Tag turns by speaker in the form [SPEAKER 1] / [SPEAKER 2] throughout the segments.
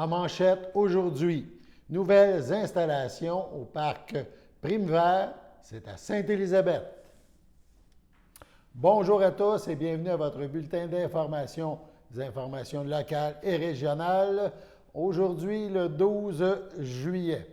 [SPEAKER 1] En manchette aujourd'hui, nouvelles installations au parc Prime-Vert, c'est à Sainte-Élisabeth. Bonjour à tous et bienvenue à votre bulletin d'information, des informations locales et régionales. Aujourd'hui, le 12 juillet.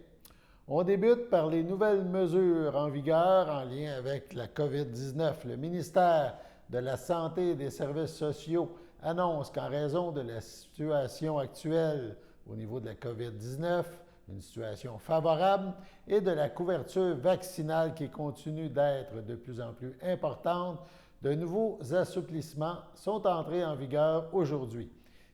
[SPEAKER 1] On débute par les nouvelles mesures en vigueur en lien avec la COVID-19. Le ministère de la Santé et des Services sociaux annonce qu'en raison de la situation actuelle au niveau de la COVID-19, une situation favorable, et de la couverture vaccinale qui continue d'être de plus en plus importante, de nouveaux assouplissements sont entrés en vigueur aujourd'hui.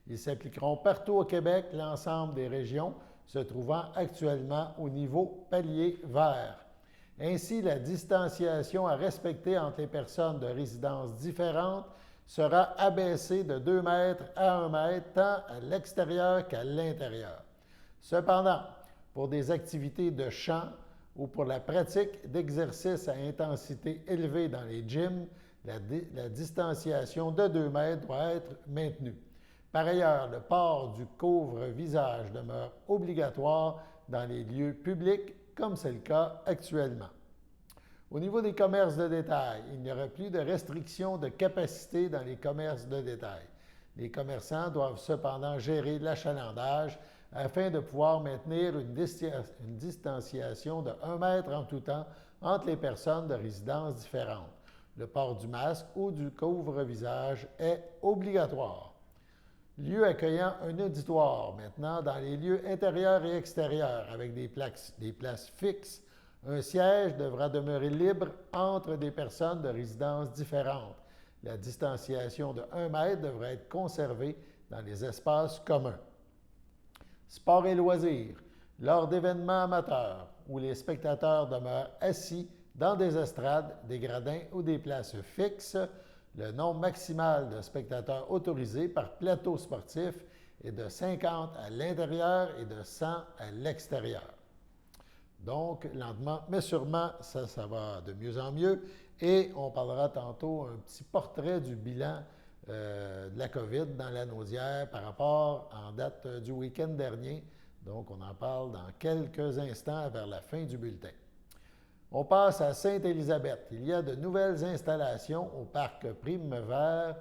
[SPEAKER 1] Ils s'appliqueront partout au Québec, l'ensemble des régions se trouvant actuellement au niveau palier vert. Ainsi, la distanciation à respecter entre les personnes de résidences différentes sera abaissée de 2 mètres à 1 mètre, tant à l'extérieur qu'à l'intérieur. Cependant, pour des activités de chant ou pour la pratique d'exercices à intensité élevée dans les gyms, la distanciation de 2 mètres doit être maintenue. Par ailleurs, le port du couvre-visage demeure obligatoire dans les lieux publics, comme c'est le cas actuellement. Au niveau des commerces de détail, il n'y aura plus de restrictions de capacité dans les commerces de détail. Les commerçants doivent cependant gérer l'achalandage afin de pouvoir maintenir une distanciation de 1 mètre en tout temps entre les personnes de résidences différentes. Le port du masque ou du couvre-visage est obligatoire. Lieu accueillant un auditoire maintenant dans les lieux intérieurs et extérieurs avec des places fixes. Un siège devra demeurer libre entre des personnes de résidences différentes. La distanciation de 1 mètre devra être conservée dans les espaces communs. Sport et loisirs. Lors d'événements amateurs où les spectateurs demeurent assis dans des estrades, des gradins ou des places fixes, le nombre maximal de spectateurs autorisés par plateau sportif est de 50 à l'intérieur et de 100 à l'extérieur. Donc, lentement, mais sûrement, ça va de mieux en mieux. Et on parlera tantôt un petit portrait du bilan de la COVID dans la Naudière par rapport en date du week-end dernier. Donc, on en parle dans quelques instants vers la fin du bulletin. On passe à Sainte-Élisabeth. Il y a de nouvelles installations au parc Prime-Vert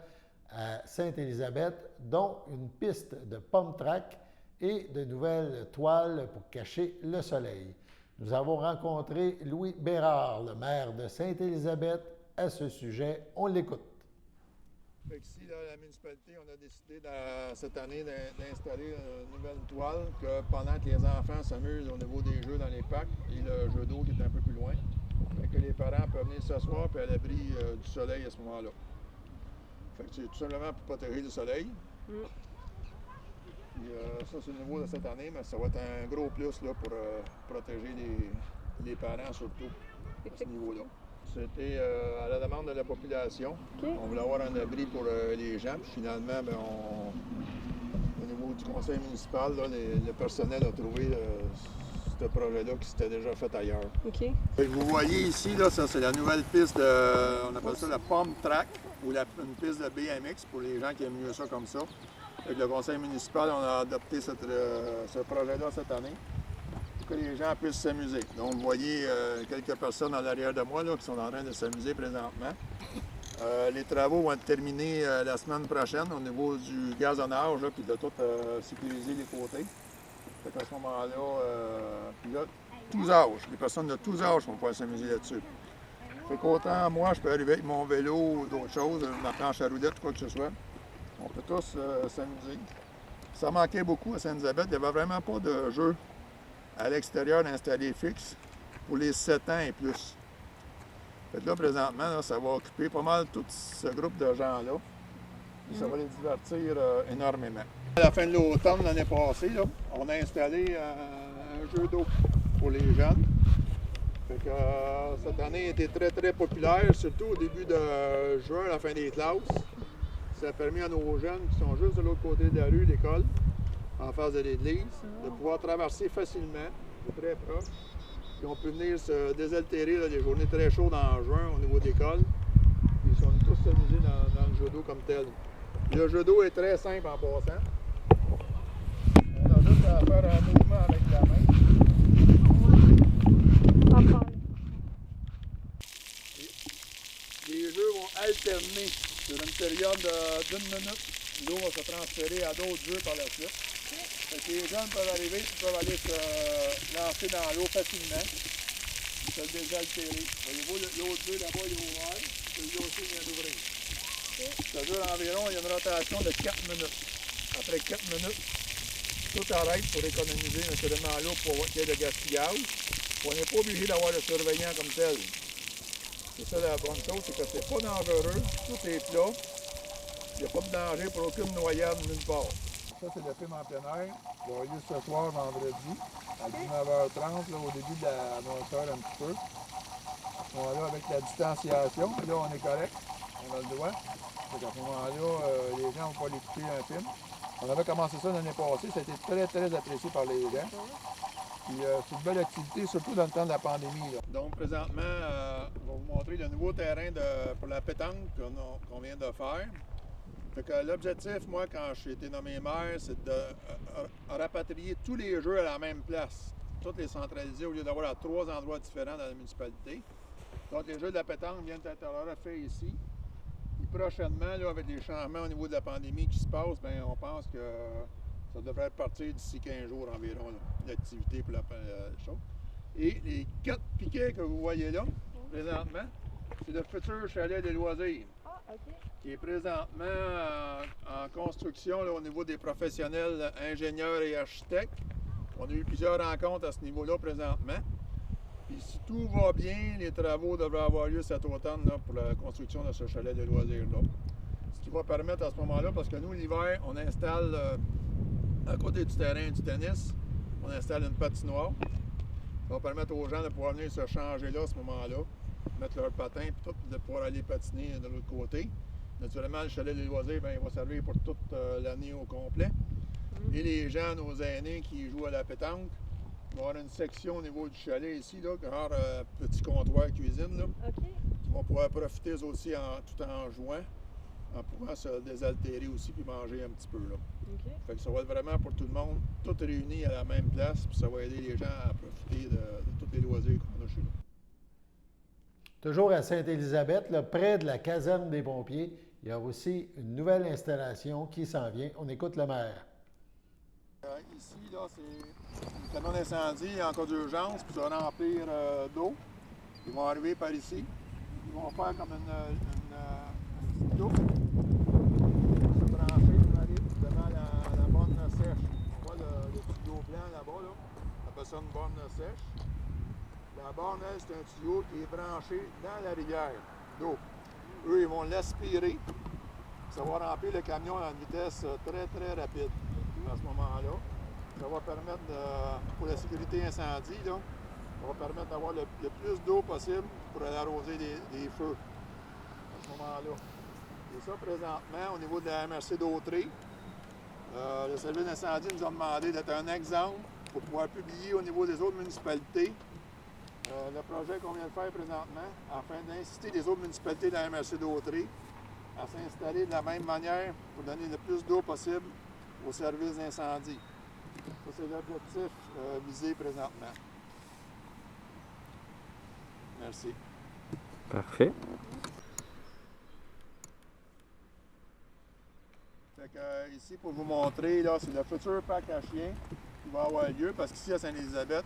[SPEAKER 1] à Sainte-Élisabeth, dont une piste de pump-track et de nouvelles toiles pour cacher le soleil. Nous avons rencontré Louis Bérard, le maire de Sainte-Élisabeth, à ce sujet. On l'écoute.
[SPEAKER 2] Ici, là, la municipalité, on a décidé cette année d'installer une nouvelle toile que pendant que les enfants s'amusent au niveau des jeux dans les parcs et le jeu d'eau qui est un peu plus loin, que les parents peuvent venir s'asseoir et à l'abri du soleil à ce moment-là. C'est tout simplement pour protéger le soleil. Puis, ça, c'est le nouveau de cette année, mais ça va être un gros plus là, pour protéger les parents surtout à ce niveau-là. C'était à la demande de la population. Okay. On voulait avoir un abri pour les gens. Puis finalement, au niveau du conseil municipal, là, le personnel a trouvé ce projet-là qui s'était déjà fait ailleurs. Okay. Vous voyez ici, là, ça c'est la nouvelle piste, on appelle ça la Pump Track, ou une piste de BMX pour les gens qui aiment mieux ça comme ça. Avec le conseil municipal, on a adopté ce projet-là cette année, pour que les gens puissent s'amuser. Donc, vous voyez quelques personnes à l'arrière de moi là, qui sont en train de s'amuser présentement. Les travaux vont être terminés la semaine prochaine au niveau du gazonnage, là, puis de tout sécuriser les côtés. Fait qu'à ce moment-là, tous âges, les personnes de tous âges vont pouvoir s'amuser là-dessus. Fait qu'autant moi, je peux arriver avec mon vélo ou d'autres choses, ma planche à roulettes, quoi que ce soit. On peut tous s'amuser. Ça manquait beaucoup à Sainte-Élisabeth. Il n'y avait vraiment pas de jeu à l'extérieur installé fixe pour les 7 ans et plus. Fait que là, présentement, là, ça va occuper pas mal tout ce groupe de gens-là. Et ça va les divertir énormément. À la fin de l'automne, l'année passée, là, on a installé un jeu d'eau pour les jeunes. Fait que, cette année a été très, très populaire, surtout au début de juin, à la fin des classes. Ça a permis à nos jeunes qui sont juste de l'autre côté de la rue, l'école, en face de l'église, de pouvoir traverser facilement, de très proche. Puis on peut venir se désaltérer là, des journées très chaudes en juin au niveau de l'école. Ils sont tous amusés dans le jeu d'eau comme tel. Le jeu d'eau est très simple en passant. On a juste à faire un mouvement avec la main. Les jeux vont alterner sur une période d'une minute. L'eau va se transférer à d'autres jeux par la suite. Fait que les jeunes peuvent arriver et peuvent aller se lancer dans l'eau facilement. Se désaltérer. Voyez-vous, l'autre jeu là-bas il est ouvert. Celui-là aussi vient d'ouvrir. Ça dure environ, il y a une rotation de 4 minutes. Après 4 minutes, tout arrête pour économiser naturellement l'eau pour qu'il y ait de gaspillage. On n'est pas obligé d'avoir le surveillant comme tel. C'est ça la bonne chose, c'est que c'est pas dangereux, tout est plat. Il n'y a pas de danger pour aucune noyade nulle part. Ça, c'est le film en plein air. Il va avoir lieu ce soir, vendredi, à 19h30, là, au début de la noirceur un petit peu. À ce moment-là, avec la distanciation, là, on est correct, on a le droit. Donc, à ce moment-là, les gens vont pas l'écouter un film. On avait commencé ça l'année passée, ça a été très, très apprécié par les gens. Puis, c'est une belle activité, surtout dans le temps de la pandémie. Là. Donc, présentement, on va vous montrer le nouveau terrain pour la pétanque qu'on vient de faire. Fait que l'objectif, moi, quand j'ai été nommé maire, c'est de rapatrier tous les jeux à la même place. Toutes les centraliser au lieu d'avoir à 3 endroits différents dans la municipalité. Donc, les jeux de la pétanque viennent d'être refaits ici. Et prochainement, là, avec les changements au niveau de la pandémie qui se passent, bien, on pense que ça devrait partir d'ici 15 jours environ, l'activité pour la chose. Et les 4 piquets que vous voyez là, présentement, c'est le futur chalet des loisirs. Qui est présentement en construction là, au niveau des professionnels ingénieurs et architectes. On a eu plusieurs rencontres à ce niveau-là présentement. Puis si tout va bien, les travaux devraient avoir lieu cet automne là, pour la construction de ce chalet de loisirs-là. Ce qui va permettre à ce moment-là, parce que nous, l'hiver, on installe à côté du terrain du tennis, on installe une patinoire. Ça va permettre aux gens de pouvoir venir se changer là à ce moment-là, mettre leur patin et tout, de pouvoir aller patiner de l'autre côté. Naturellement, le chalet des loisirs, bien, il va servir pour toute l'année au complet. Et les gens, nos aînés qui jouent à la pétanque, il va y avoir une section au niveau du chalet ici, là, genre petit comptoir cuisine, là, qui vont pouvoir profiter aussi tout en jouant, en pouvant se désaltérer aussi puis manger un petit peu. Là. Fait que ça va être vraiment pour tout le monde, tout réuni à la même place, puis ça va aider les gens à profiter de tous les loisirs qu'on a chez nous.
[SPEAKER 1] Toujours à Sainte-Élisabeth, là, près de la caserne des pompiers, il y a aussi une nouvelle installation qui s'en vient. On écoute le maire.
[SPEAKER 2] Ici, là, c'est un camion d'incendie en cas d'urgence, puis ça va remplir d'eau. Ils vont arriver par ici. Ils vont faire comme une petite eau. Se brancher, ils arrivent devant la borne sèche. On voit le tuyau blanc là-bas, là. On appelle ça une borne sèche. La borne, elle, c'est un tuyau qui est branché dans la rivière d'eau. Eux, ils vont l'aspirer. Ça va remplir le camion à une vitesse très, très rapide à ce moment-là. Ça va permettre, pour la sécurité incendie, là, ça va permettre d'avoir le plus d'eau possible pour aller arroser les feux à ce moment-là. Et ça, présentement, au niveau de la MRC d'Autrey, le service d'incendie nous a demandé d'être un exemple pour pouvoir publier au niveau des autres municipalités le projet qu'on vient de faire présentement, afin d'inciter les autres municipalités de la MRC d'Autrey à s'installer de la même manière pour donner le plus d'eau possible au service d'incendie. Ça, c'est l'objectif visé présentement. Merci.
[SPEAKER 3] Parfait.
[SPEAKER 2] Fait que, ici, pour vous montrer, là, c'est le futur parc à chiens qui va avoir lieu, parce qu'ici, à Sainte-Élisabeth,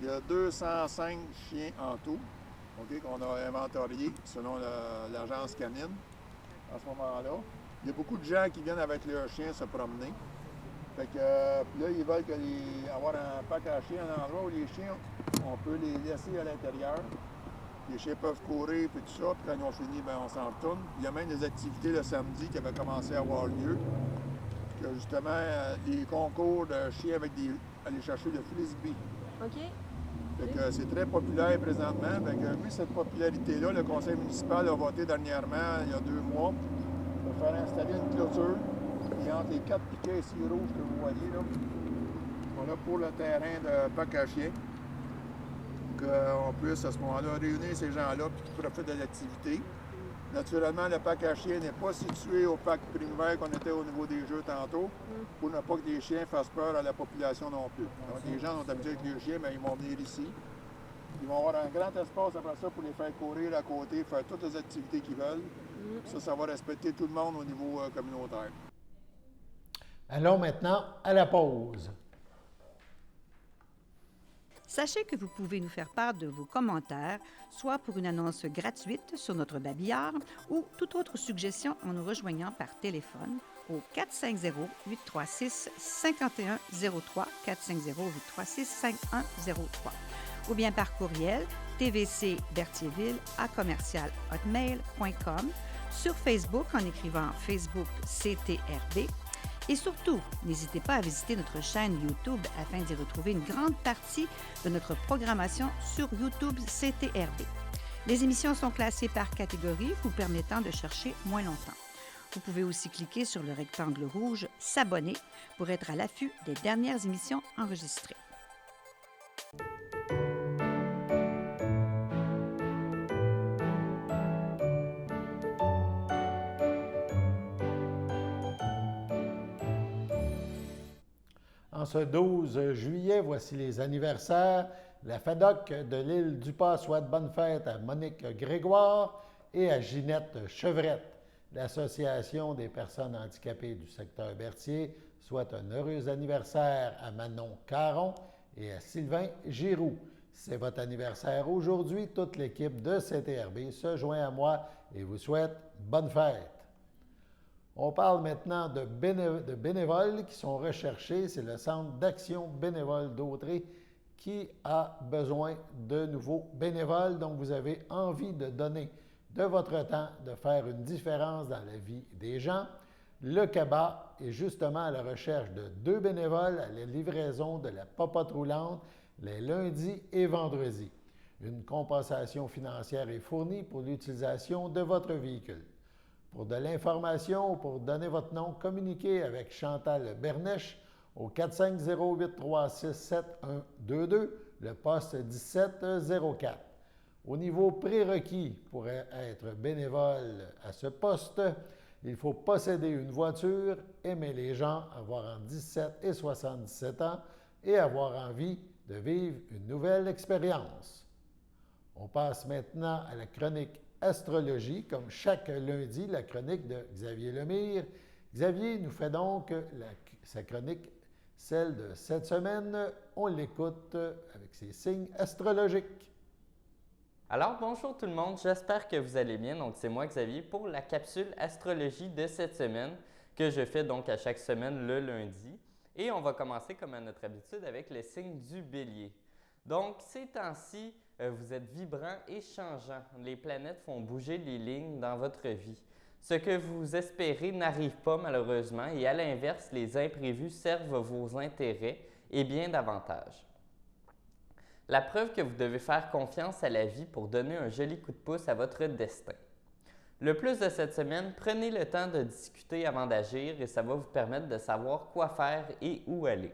[SPEAKER 2] il y a 205 chiens en tout, okay, qu'on a inventoriés selon l'agence canine à ce moment-là. Il y a beaucoup de gens qui viennent avec leurs chiens se promener. Fait que, là, ils veulent avoir un parc à chiens, un endroit où les chiens, on peut les laisser à l'intérieur. Les chiens peuvent courir et tout ça, puis quand ils ont fini, bien, on s'en retourne. Il y a même des activités le samedi qui avaient commencé à avoir lieu. Que justement, les concours de chiens avec aller chercher le frisbee.
[SPEAKER 4] OK.
[SPEAKER 2] Fait que c'est très populaire présentement. Fait que, oui, cette popularité-là, le conseil municipal a voté dernièrement, il y a 2 mois, pour faire installer une clôture. Et entre les 4 piquets ici rouges que vous voyez, là, on a pour le terrain de parc à chiens. Qu'on puisse à ce moment-là réunir ces gens-là et qu'ils profitent de l'activité. Naturellement, le parc à chiens n'est pas situé au parc primaire qu'on était au niveau des jeux tantôt, pour ne pas que les chiens fassent peur à la population non plus. Donc, les gens sont habitués avec les chiens, mais ils vont venir ici. Ils vont avoir un grand espace après ça pour les faire courir à côté, faire toutes les activités qu'ils veulent. Ça va respecter tout le monde au niveau communautaire.
[SPEAKER 1] Allons maintenant à la pause.
[SPEAKER 3] Sachez que vous pouvez nous faire part de vos commentaires, soit pour une annonce gratuite sur notre babillard ou toute autre suggestion en nous rejoignant par téléphone au 450-836-5103, 450-836-5103, ou bien par courriel tvcberthierville@hotmail.com, sur Facebook en écrivant Facebook CTRB. Et surtout, n'hésitez pas à visiter notre chaîne YouTube afin d'y retrouver une grande partie de notre programmation sur YouTube CTRB. Les émissions sont classées par catégorie, vous permettant de chercher moins longtemps. Vous pouvez aussi cliquer sur le rectangle rouge « S'abonner » pour être à l'affût des dernières émissions enregistrées.
[SPEAKER 1] En ce 12 juillet, voici les anniversaires. La FADOC de l'île du Pas souhaite bonne fête à Monique Grégoire et à Ginette Chevrette. L'Association des personnes handicapées du secteur Berthier souhaite un heureux anniversaire à Manon Caron et à Sylvain Giroux. C'est votre anniversaire aujourd'hui. Toute l'équipe de CTRB se joint à moi et vous souhaite bonne fête. On parle maintenant de bénévoles qui sont recherchés. C'est le Centre d'action bénévole d'Autrey qui a besoin de nouveaux bénévoles. Donc, vous avez envie de donner de votre temps, de faire une différence dans la vie des gens. Le CABA est justement à la recherche de 2 bénévoles à la livraison de la popote roulante les lundis et vendredis. Une compensation financière est fournie pour l'utilisation de votre véhicule. Pour de l'information ou pour donner votre nom, communiquez avec Chantal Bernèche au 450-836-7122, le poste 1704. Au niveau prérequis pour être bénévole à ce poste, il faut posséder une voiture, aimer les gens, avoir entre 17 et 77 ans et avoir envie de vivre une nouvelle expérience. On passe maintenant à la chronique Astrologie, comme chaque lundi, la chronique de Xavier Lemire. Xavier nous fait donc sa chronique, celle de cette semaine. On l'écoute avec ses signes astrologiques.
[SPEAKER 4] Alors, bonjour tout le monde, j'espère que vous allez bien. Donc, c'est moi Xavier pour la capsule astrologie de cette semaine que je fais donc à chaque semaine le lundi. Et on va commencer comme à notre habitude avec le signe du Bélier. Donc, ces temps-ci, vous êtes vibrant et changeant. Les planètes font bouger les lignes dans votre vie. Ce que vous espérez n'arrive pas malheureusement et à l'inverse, les imprévus servent vos intérêts et bien davantage. La preuve que vous devez faire confiance à la vie pour donner un joli coup de pouce à votre destin. Le plus de cette semaine, prenez le temps de discuter avant d'agir et ça va vous permettre de savoir quoi faire et où aller.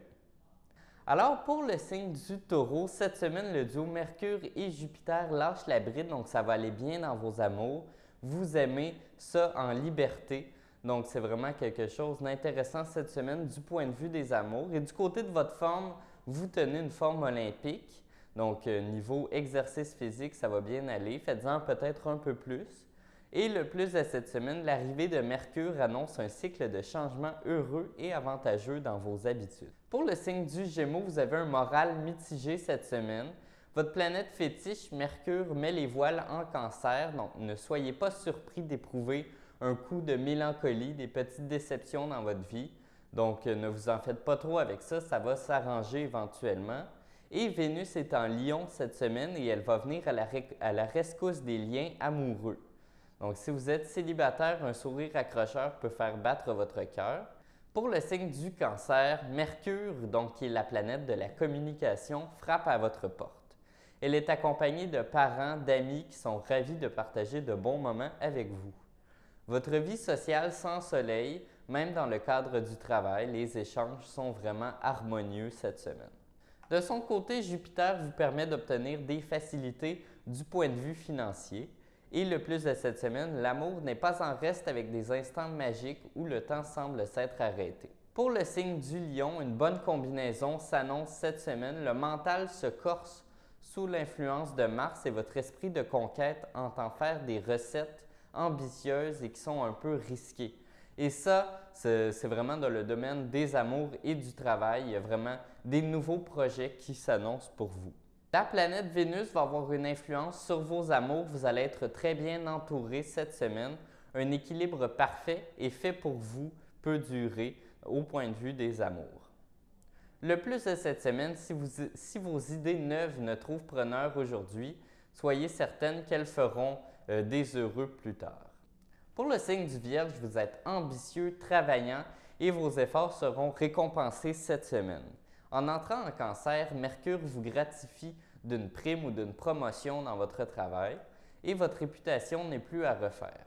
[SPEAKER 4] Alors, pour le signe du Taureau, cette semaine, le duo Mercure et Jupiter lâche la bride, donc ça va aller bien dans vos amours. Vous aimez ça en liberté, donc c'est vraiment quelque chose d'intéressant cette semaine du point de vue des amours. Et du côté de votre forme, vous tenez une forme olympique, donc niveau exercice physique, ça va bien aller. Faites-en peut-être un peu plus. Et le plus de cette semaine, l'arrivée de Mercure annonce un cycle de changement heureux et avantageux dans vos habitudes. Pour le signe du Gémeaux, vous avez un moral mitigé cette semaine. Votre planète fétiche, Mercure, met les voiles en Cancer, donc ne soyez pas surpris d'éprouver un coup de mélancolie, des petites déceptions dans votre vie. Donc ne vous en faites pas trop avec ça, ça va s'arranger éventuellement. Et Vénus est en Lion cette semaine et elle va venir à la rescousse des liens amoureux. Donc, si vous êtes célibataire, un sourire accrocheur peut faire battre votre cœur. Pour le signe du Cancer, Mercure, donc qui est la planète de la communication, frappe à votre porte. Elle est accompagnée de parents, d'amis qui sont ravis de partager de bons moments avec vous. Votre vie sociale s'ensoleille, même dans le cadre du travail, les échanges sont vraiment harmonieux cette semaine. De son côté, Jupiter vous permet d'obtenir des facilités du point de vue financier. Et le plus de cette semaine, l'amour n'est pas en reste avec des instants magiques où le temps semble s'être arrêté. Pour le signe du Lion, une bonne combinaison s'annonce cette semaine. Le mental se corse sous l'influence de Mars et votre esprit de conquête entend faire des recettes ambitieuses et qui sont un peu risquées. Et ça, c'est vraiment dans le domaine des amours et du travail. Il y a vraiment des nouveaux projets qui s'annoncent pour vous. La planète Vénus va avoir une influence sur vos amours. Vous allez être très bien entouré cette semaine. Un équilibre parfait et fait pour vous peut durer au point de vue des amours. Le plus de cette semaine, si vos idées neuves ne trouvent preneur aujourd'hui, soyez certaine qu'elles feront des heureux plus tard. Pour le signe du Vierge, vous êtes ambitieux, travaillant et vos efforts seront récompensés cette semaine. En entrant en Cancer, Mercure vous gratifie d'une prime ou d'une promotion dans votre travail et votre réputation n'est plus à refaire.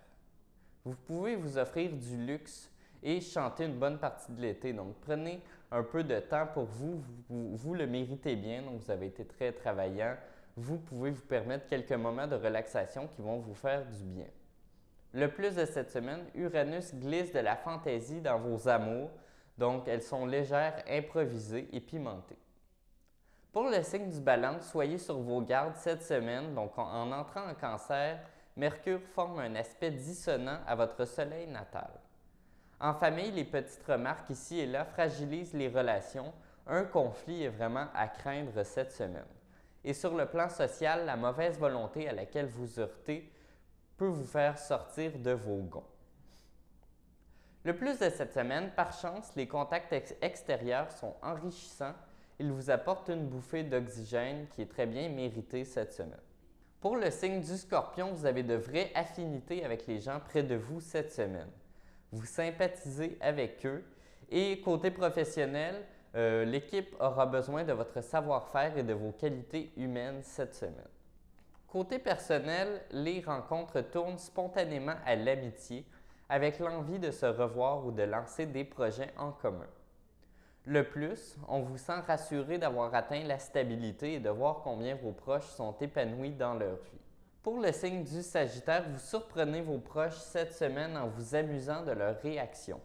[SPEAKER 4] Vous pouvez vous offrir du luxe et chanter une bonne partie de l'été. Donc, prenez un peu de temps pour vous. Vous le méritez bien. Donc, vous avez été très travaillant. Vous pouvez vous permettre quelques moments de relaxation qui vont vous faire du bien. Le plus de cette semaine, Uranus glisse de la fantaisie dans vos amours. Donc, elles sont légères, improvisées et pimentées. Pour le signe du Balance, soyez sur vos gardes cette semaine. Donc, en entrant en Cancer, Mercure forme un aspect dissonant à votre soleil natal. En famille, les petites remarques ici et là fragilisent les relations. Un conflit est vraiment à craindre cette semaine. Et sur le plan social, la mauvaise volonté à laquelle vous heurtez peut vous faire sortir de vos gonds. Le plus de cette semaine, par chance, les contacts extérieurs sont enrichissants. Ils vous apportent une bouffée d'oxygène qui est très bien méritée cette semaine. Pour le signe du Scorpion, vous avez de vraies affinités avec les gens près de vous cette semaine. Vous sympathisez avec eux et côté professionnel, l'équipe aura besoin de votre savoir-faire et de vos qualités humaines cette semaine. Côté personnel, les rencontres tournent spontanément à l'amitié avec l'envie de se revoir ou de lancer des projets en commun. Le plus, on vous sent rassuré d'avoir atteint la stabilité et de voir combien vos proches sont épanouis dans leur vie. Pour le signe du Sagittaire, vous surprenez vos proches cette semaine en vous amusant de leurs réactions.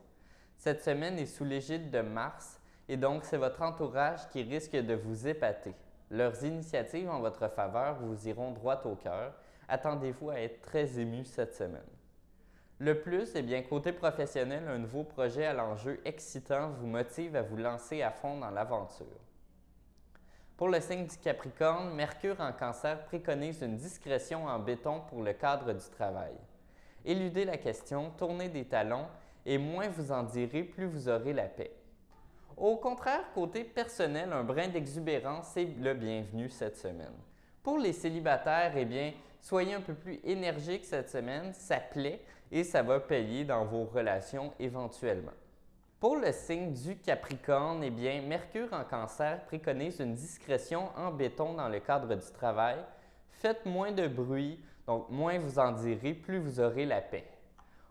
[SPEAKER 4] Cette semaine est sous l'égide de Mars et donc c'est votre entourage qui risque de vous épater. Leurs initiatives en votre faveur vous iront droit au cœur. Attendez-vous à être très ému cette semaine. Le plus, eh bien, côté professionnel, un nouveau projet à l'enjeu excitant vous motive à vous lancer à fond dans l'aventure. Pour le signe du Capricorne, Mercure en Cancer préconise une discrétion en béton pour le cadre du travail. Éludez la question, tournez des talons et moins vous en direz, plus vous aurez la paix. Au contraire, côté personnel, un brin d'exubérance est le bienvenu cette semaine. Pour les célibataires, eh bien, soyez un peu plus énergiques cette semaine, ça plaît et ça va payer dans vos relations éventuellement. Pour le signe du Capricorne, eh bien, Mercure en Cancer préconise une discrétion en béton dans le cadre du travail. Faites moins de bruit, donc moins vous en direz, plus vous aurez la paix.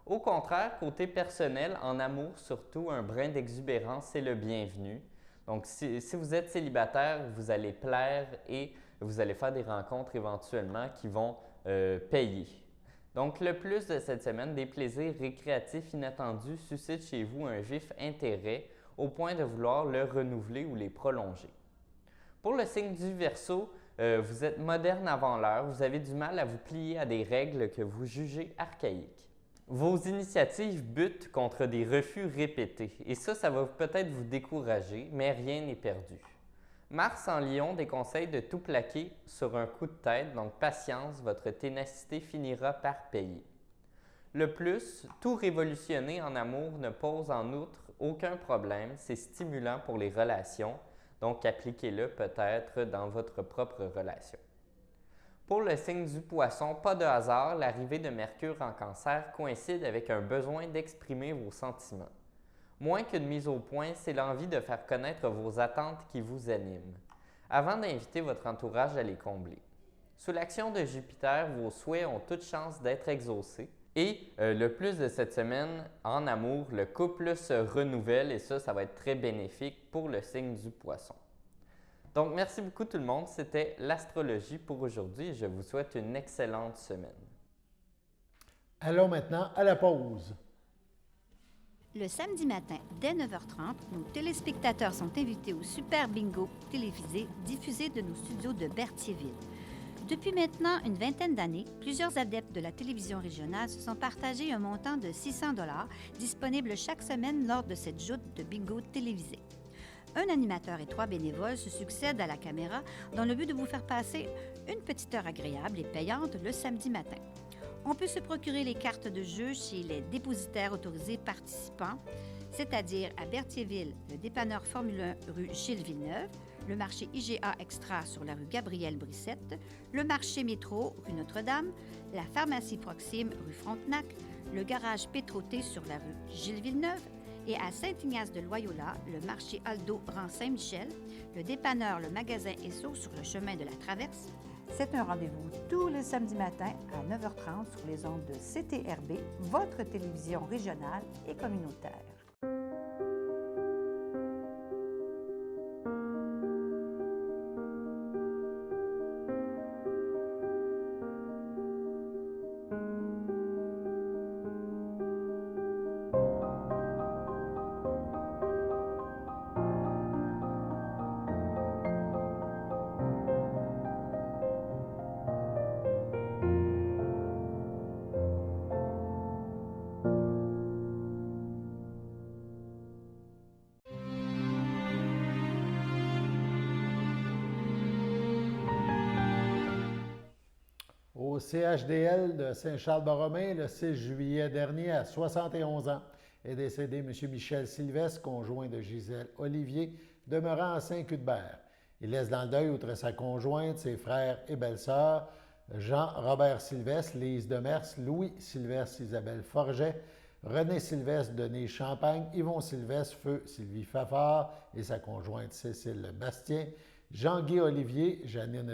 [SPEAKER 4] Au contraire, côté personnel, en amour surtout, un brin d'exubérance est le bienvenu. Donc, si vous êtes célibataire, vous allez plaire et vous allez faire des rencontres éventuellement qui vont payer. Donc, le plus de cette semaine, des plaisirs récréatifs inattendus suscitent chez vous un vif intérêt au point de vouloir le renouveler ou les prolonger. Pour le signe du Verseau, vous êtes moderne avant l'heure, vous avez du mal à vous plier à des règles que vous jugez archaïques. Vos initiatives butent contre des refus répétés et ça va peut-être vous décourager, mais rien n'est perdu. Mars en Lion déconseille de tout plaquer sur un coup de tête, donc patience, votre ténacité finira par payer. Le plus, tout révolutionner en amour ne pose en outre aucun problème, c'est stimulant pour les relations, donc appliquez-le peut-être dans votre propre relation. Pour le signe du Poisson, pas de hasard, l'arrivée de Mercure en Cancer coïncide avec un besoin d'exprimer vos sentiments. Moins qu'une mise au point, c'est l'envie de faire connaître vos attentes qui vous animent, avant d'inviter votre entourage à les combler. Sous l'action de Jupiter, vos souhaits ont toute chance d'être exaucés. Et le plus de cette semaine, en amour, le couple se renouvelle et ça va être très bénéfique pour le signe du Poisson. Donc, merci beaucoup tout le monde. C'était l'astrologie pour aujourd'hui et je vous souhaite une excellente semaine.
[SPEAKER 1] Allons maintenant à la pause.
[SPEAKER 3] Le samedi matin, dès 9h30, nos téléspectateurs sont invités au Super Bingo télévisé diffusé de nos studios de Berthierville. Depuis maintenant une vingtaine d'années, plusieurs adeptes de la télévision régionale se sont partagés un montant de 600 $ disponible chaque semaine lors de cette joute de bingo télévisé. Un animateur et 3 bénévoles se succèdent à la caméra dans le but de vous faire passer une petite heure agréable et payante le samedi matin. On peut se procurer les cartes de jeu chez les dépositaires autorisés participants, c'est-à-dire à Berthierville, le dépanneur Formule 1 rue Gilles Villeneuve, le marché IGA Extra sur la rue Gabrielle Brissette, le marché Métro rue Notre-Dame, la pharmacie Proxime rue Frontenac, le garage Pétroté sur la rue Gilles Villeneuve et à Saint-Ignace de Loyola, le marché Aldo rang Saint-Michel, le dépanneur Le Magasin Esso sur le chemin de la Traverse. C'est un rendez-vous tous les samedis matins à 9h30 sur les ondes de CTRB, votre télévision régionale et communautaire.
[SPEAKER 1] Au CHDL de Saint-Charles-Borromée, le 6 juillet dernier, à 71 ans, est décédé M. Michel Sylvestre, conjoint de Gisèle Olivier, demeurant à Saint-Cuthbert. Il laisse dans le deuil, outre sa conjointe, ses frères et belles-sœurs, Jean-Robert Sylvestre, Lise Demers, Louis Sylvestre, Isabelle Forget, René Sylvestre, Denis Champagne, Yvon Sylvestre, feu Sylvie Fafard et sa conjointe Cécile Bastien, Jean-Guy Olivier, Janine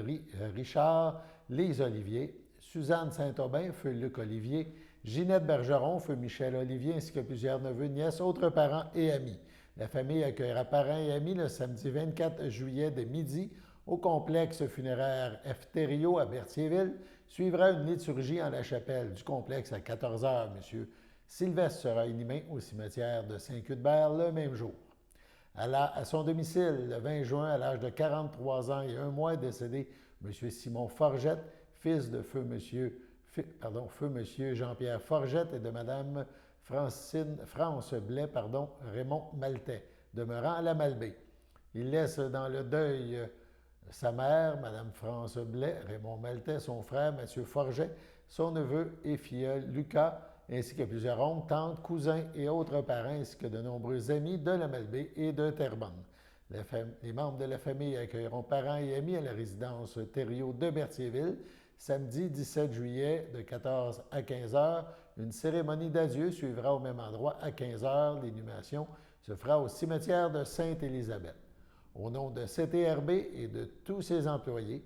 [SPEAKER 1] Richard, Lise Olivier, Suzanne Saint-Aubin, feu Luc Olivier, Ginette Bergeron, feu Michel Olivier, ainsi que plusieurs neveux, nièces, autres parents et amis. La famille accueillera parents et amis le samedi 24 juillet dès midi au complexe funéraire F. Thériault à Berthierville. Suivra une liturgie en la chapelle du complexe à 14 h. M. Sylvestre sera inhumé au cimetière de Saint-Cuthbert le même jour. À son domicile, le 20 juin, à l'âge de 43 ans et 1 mois, est décédé M. Simon Forgette, fils de feu M. Jean-Pierre Forgette et de Mme France Blais, Raymond Maltais, demeurant à la Malbaie. Il laisse dans le deuil sa mère, Mme France Blais, Raymond Maltais, son frère, M. Forget, son neveu et filleul Lucas, ainsi que plusieurs oncles, tantes, cousins et autres parents, ainsi que de nombreux amis de la Malbaie et de Terrebonne. Les membres de la famille accueilleront parents et amis à la résidence Thériault de Berthierville, samedi 17 juillet de 14 à 15 h. Une cérémonie d'adieu suivra au même endroit à 15 h. L'inhumation se fera au cimetière de Sainte-Élisabeth. Au nom de CTRB et de tous ses employés,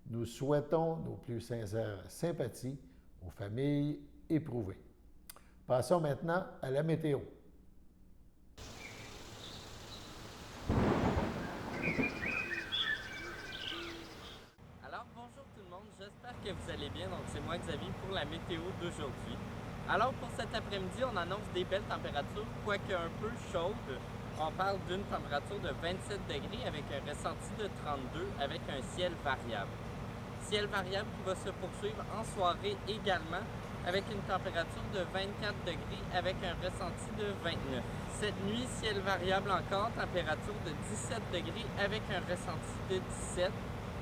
[SPEAKER 1] nous souhaitons nos plus sincères sympathies aux familles éprouvées. Passons maintenant à la météo.
[SPEAKER 4] Alors, bonjour tout le monde, j'espère que vous allez bien. Donc, c'est moi Xavier pour la météo d'aujourd'hui. Alors, pour cet après-midi, on annonce des belles températures, quoique un peu chaudes. On parle d'une température de 27 degrés avec un ressenti de 32 avec un ciel variable. Ciel variable qui va se poursuivre en soirée également avec une température de 24 degrés avec un ressenti de 29. Cette nuit, ciel variable encore, température de 17 degrés avec un ressenti de 17.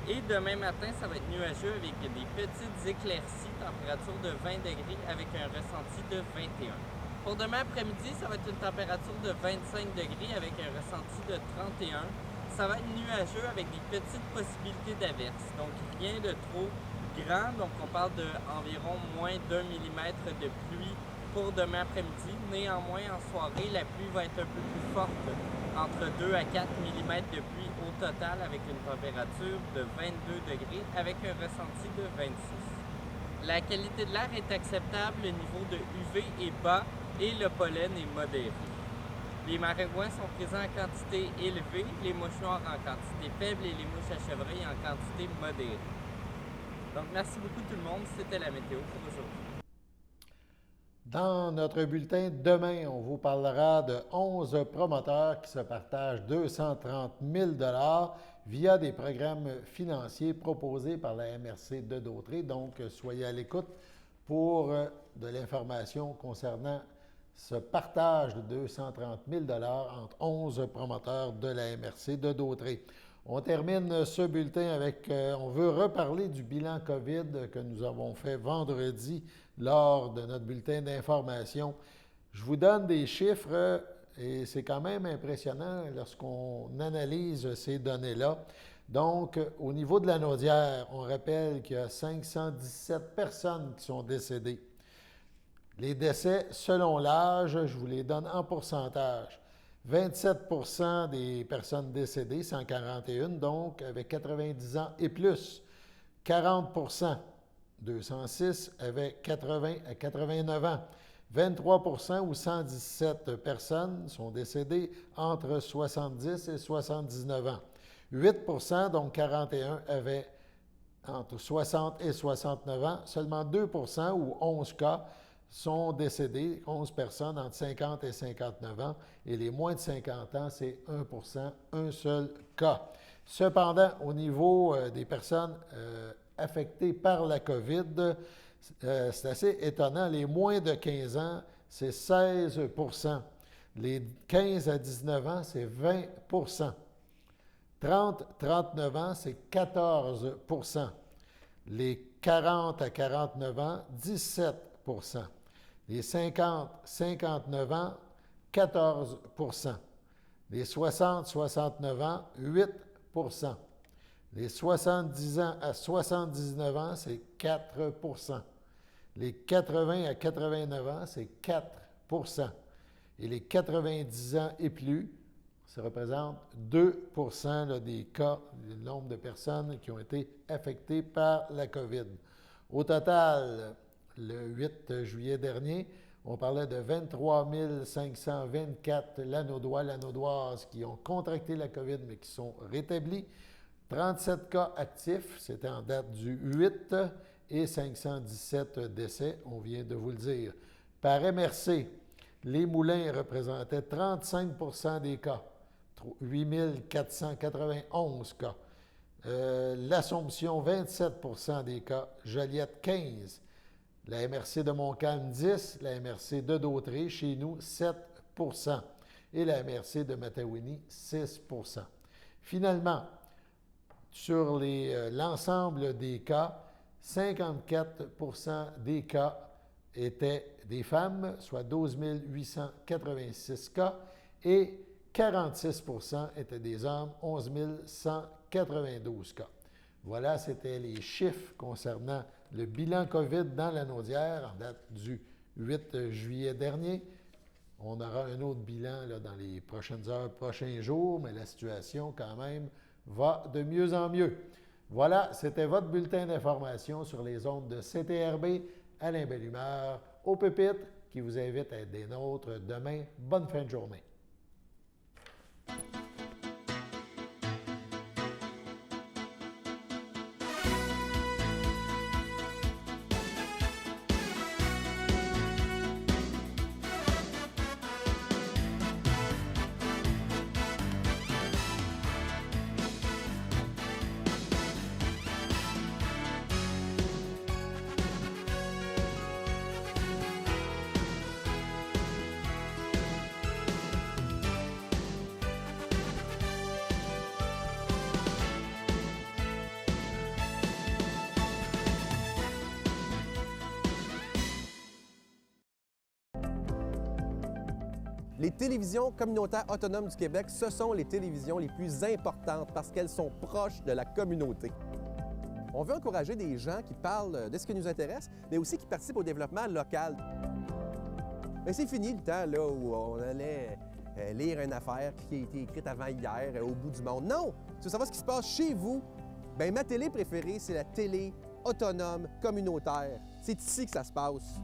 [SPEAKER 4] Et demain matin, ça va être nuageux avec des petites éclaircies, température de 20 degrés avec un ressenti de 21. Pour demain après-midi, ça va être une température de 25 degrés avec un ressenti de 31. Ça va être nuageux avec des petites possibilités d'averses. Donc rien de trop grand. Donc on parle d'environ moins d'1 millimètre de pluie pour demain après-midi. Néanmoins, en soirée, la pluie va être un peu plus forte, entre 2 à 4 mm de pluie au total avec une température de 22 degrés avec un ressenti de 26. La qualité de l'air est acceptable, le niveau de UV est bas et le pollen est modéré. Les maringouins sont présents en quantité élevée, les mouches noires en quantité faible et les mouches à chevreuil en quantité modérée. Donc merci beaucoup tout le monde, c'était la météo pour aujourd'hui.
[SPEAKER 1] Dans notre bulletin demain, on vous parlera de 11 promoteurs qui se partagent 230 000 $ via des programmes financiers proposés par la MRC de Dautrey. Donc, soyez à l'écoute pour de l'information concernant ce partage de 230 000 $ entre 11 promoteurs de la MRC de Dautrey. On termine ce bulletin avec, on veut reparler du bilan COVID que nous avons fait vendredi lors de notre bulletin d'information. Je vous donne des chiffres et c'est quand même impressionnant lorsqu'on analyse ces données-là. Donc, au niveau de la Naudière, on rappelle qu'il y a 517 personnes qui sont décédées. Les décès selon l'âge, je vous les donne en pourcentage. 27 % des personnes décédées, 141, donc avec 90 ans et plus. 40 %, 206, avec 80 à 89 ans. 23 % ou 117 personnes sont décédées entre 70 et 79 ans. 8 %, donc 41, avaient entre 60 et 69 ans. Seulement 2 % ou 11 cas sont décédés, 11 personnes entre 50 et 59 ans, et les moins de 50 ans, c'est 1 %, un seul cas. Cependant, au niveau des personnes affectées par la COVID, c'est assez étonnant. Les moins de 15 ans, c'est 16 %. Les 15 à 19 ans, c'est 20 %. 30-39 ans, c'est 14 %. Les 40 à 49 ans, 17 %. Les 50-59 ans, 14 %. Les 60-69 ans, 8 %. Les 70 ans à 79 ans, c'est 4 %. Les 80 à 89 ans, c'est 4 %. Et les 90 ans et plus, ça représente 2 % là, des cas, du nombre de personnes qui ont été affectées par la COVID. Au total, le 8 juillet dernier, on parlait de 23 524 Lanaudois, Lanaudoises qui ont contracté la COVID mais qui sont rétablis. 37 cas actifs, c'était en date du 8, et 517 décès, on vient de vous le dire. Par MRC, les Moulins représentaient 35 % des cas, 8 491 cas. L'Assomption, 27 % des cas. Joliette, 15. La MRC de Montcalm, 10. La MRC de Dautrey, chez nous, 7 %. Et la MRC de Mataouini, 6 %. Finalement, sur l'ensemble des cas, 54 % des cas étaient des femmes, soit 12 886 cas, et 46 % étaient des hommes, 11 192 cas. Voilà, c'était les chiffres concernant le bilan COVID dans la Naudière en date du 8 juillet dernier. On aura un autre bilan là, dans les prochaines heures, prochains jours, mais la situation quand même va de mieux en mieux. Voilà, c'était votre bulletin d'information sur les ondes de CTRB. Alain Bellumeur, au pupitre, qui vous invite à être des nôtres demain. Bonne fin de journée.
[SPEAKER 5] Les télévisions communautaires autonomes du Québec, ce sont les télévisions les plus importantes parce qu'elles sont proches de la communauté. On veut encourager des gens qui parlent de ce qui nous intéresse, mais aussi qui participent au développement local. Mais c'est fini le temps là, où on allait lire une affaire qui a été écrite avant hier au bout du monde. Non! Tu veux savoir ce qui se passe chez vous? Bien, ma télé préférée, c'est la télé autonome communautaire. C'est ici que ça se passe.